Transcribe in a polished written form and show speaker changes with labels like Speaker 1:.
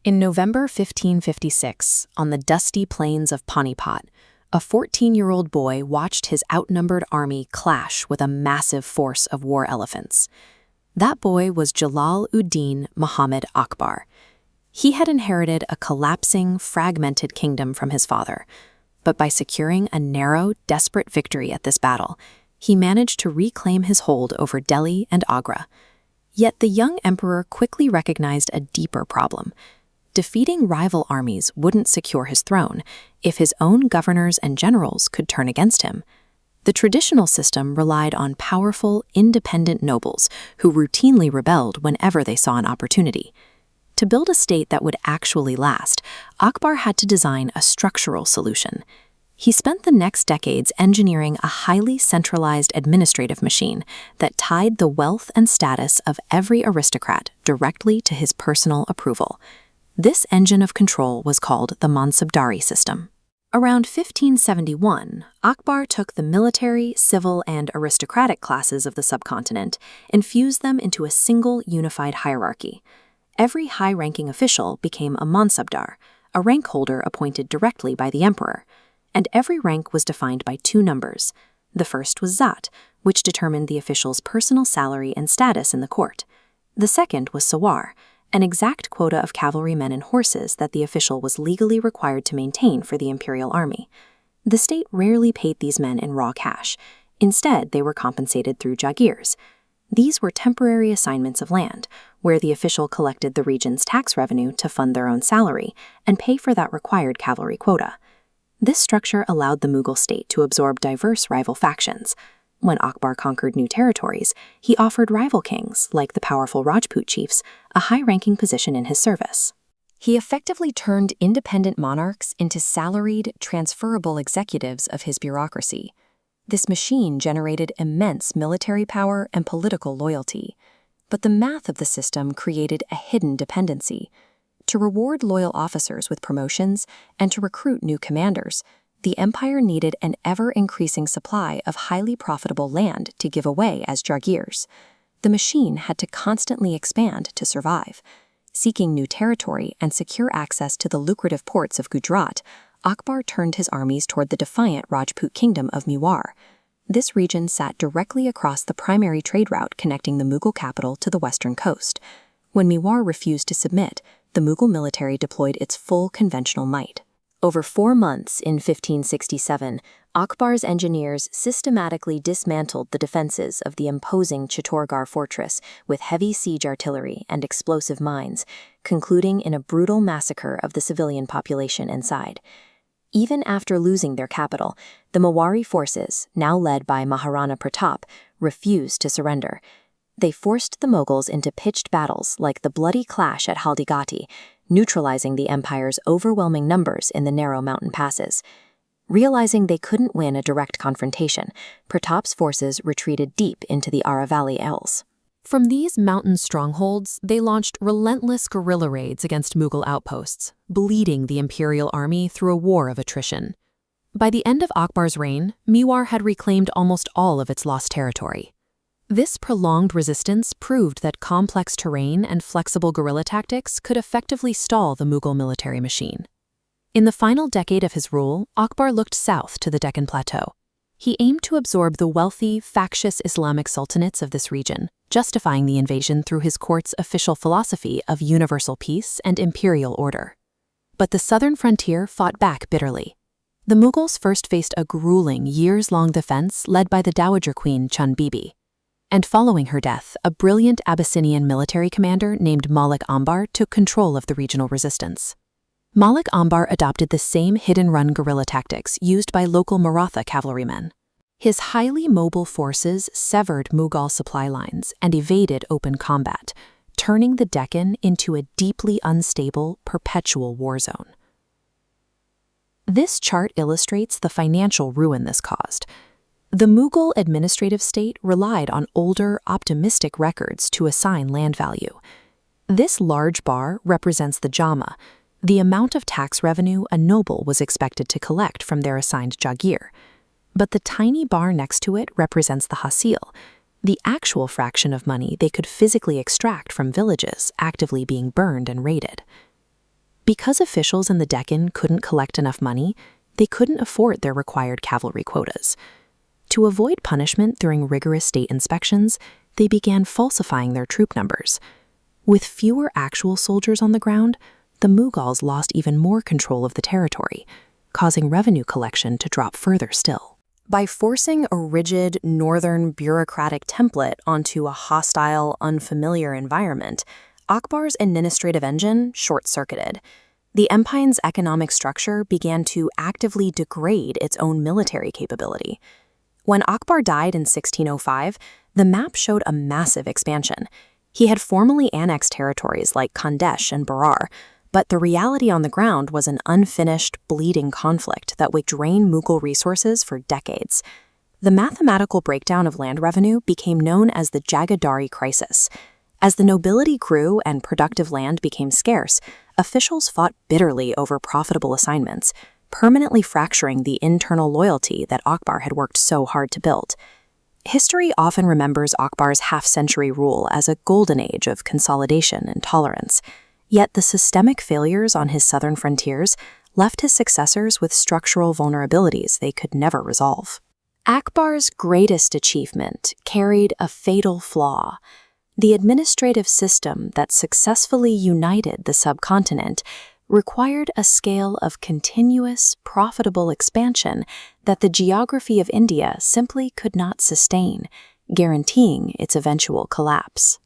Speaker 1: In November 1556, on the dusty plains of Panipat, a 14-year-old boy watched his outnumbered army clash with a massive force of war elephants. That boy was Jalal-ud-din Muhammad Akbar. He had inherited a collapsing, fragmented kingdom from his father, but by securing a narrow, desperate victory at this battle, he managed to reclaim his hold over Delhi and Agra. Yet the young emperor quickly recognized a deeper problem. Defeating rival armies wouldn't secure his throne if his own governors and generals could turn against him. The traditional system relied on powerful, independent nobles who routinely rebelled whenever they saw an opportunity. To build a state that would actually last, Akbar had to design a structural solution. He spent the next decades engineering a highly centralized administrative machine that tied the wealth and status of every aristocrat directly to his personal approval. This engine of control was called the Mansabdari system. Around 1571, Akbar took the military, civil, and aristocratic classes of the subcontinent and fused them into a single unified hierarchy. Every high-ranking official became a Mansabdar, a rank holder appointed directly by the emperor, and every rank was defined by two numbers. The first was Zat, which determined the official's personal salary and status in the court. The second was Sawar, an exact quota of cavalrymen and horses that the official was legally required to maintain for the imperial army. The state rarely paid these men in raw cash. Instead, they were compensated through jagirs. These were temporary assignments of land, where the official collected the region's tax revenue to fund their own salary and pay for that required cavalry quota. This structure allowed the Mughal state to absorb diverse rival factions. When Akbar conquered new territories, he offered rival kings, like the powerful Rajput chiefs, a high-ranking position in his service.
Speaker 2: He effectively turned independent monarchs into salaried, transferable executives of his bureaucracy. This machine generated immense military power and political loyalty. But the math of the system created a hidden dependency. To reward loyal officers with promotions and to recruit new commanders, the empire needed an ever-increasing supply of highly profitable land to give away as jagirs. The machine had to constantly expand to survive. Seeking new territory and secure access to the lucrative ports of Gujarat, Akbar turned his armies toward the defiant Rajput kingdom of Mewar. This region sat directly across the primary trade route connecting the Mughal capital to the western coast. When Mewar refused to submit, the Mughal military deployed its full conventional might. Over 4 months in 1567, Akbar's engineers systematically dismantled the defenses of the imposing Chittorgarh fortress with heavy siege artillery and explosive mines, concluding in a brutal massacre of the civilian population inside. Even after losing their capital, the Mewari forces, now led by Maharana Pratap, refused to surrender. They forced the Mughals into pitched battles like the bloody clash at Haldighati, neutralizing the empire's overwhelming numbers in the narrow mountain passes. Realizing they couldn't win a direct confrontation, Pratap's forces retreated deep into the Aravalli Hills.
Speaker 1: From these mountain strongholds, they launched relentless guerrilla raids against Mughal outposts, bleeding the imperial army through a war of attrition. By the end of Akbar's reign, Mewar had reclaimed almost all of its lost territory. This prolonged resistance proved that complex terrain and flexible guerrilla tactics could effectively stall the Mughal military machine. In the final decade of his rule, Akbar looked south to the Deccan Plateau. He aimed to absorb the wealthy, factious Islamic sultanates of this region, justifying the invasion through his court's official philosophy of universal peace and imperial order. But the southern frontier fought back bitterly. The Mughals first faced a grueling, years-long defense led by the Dowager Queen Chun Bibi. And following her death, a brilliant Abyssinian military commander named Malik Ambar took control of the regional resistance. Malik Ambar adopted the same hit-and-run guerrilla tactics used by local Maratha cavalrymen. His highly mobile forces severed Mughal supply lines and evaded open combat, turning the Deccan into a deeply unstable, perpetual war zone. This chart illustrates the financial ruin this caused. The Mughal administrative state relied on older, optimistic records to assign land value. This large bar represents the jama, the amount of tax revenue a noble was expected to collect from their assigned jagir. But the tiny bar next to it represents the hasil, the actual fraction of money they could physically extract from villages actively being burned and raided. Because officials in the Deccan couldn't collect enough money, they couldn't afford their required cavalry quotas. To avoid punishment during rigorous state inspections, they began falsifying their troop numbers. With fewer actual soldiers on the ground, the Mughals lost even more control of the territory, causing revenue collection to drop further still. By forcing a rigid, northern bureaucratic template onto a hostile, unfamiliar environment, Akbar's administrative engine short-circuited. The empire's economic structure began to actively degrade its own military capability. When Akbar died in 1605, the map showed a massive expansion. He had formally annexed territories like Khandesh and Berar, but the reality on the ground was an unfinished, bleeding conflict that would drain Mughal resources for decades. The mathematical breakdown of land revenue became known as the Jagadhari crisis. As the nobility grew and productive land became scarce, officials fought bitterly over profitable assignments, permanently fracturing the internal loyalty that Akbar had worked so hard to build. History often remembers Akbar's half-century rule as a golden age of consolidation and tolerance. Yet the systemic failures on his southern frontiers left his successors with structural vulnerabilities they could never resolve. Akbar's greatest achievement carried a fatal flaw. The administrative system that successfully united the subcontinent required a scale of continuous, profitable expansion that the geography of India simply could not sustain, guaranteeing its eventual collapse.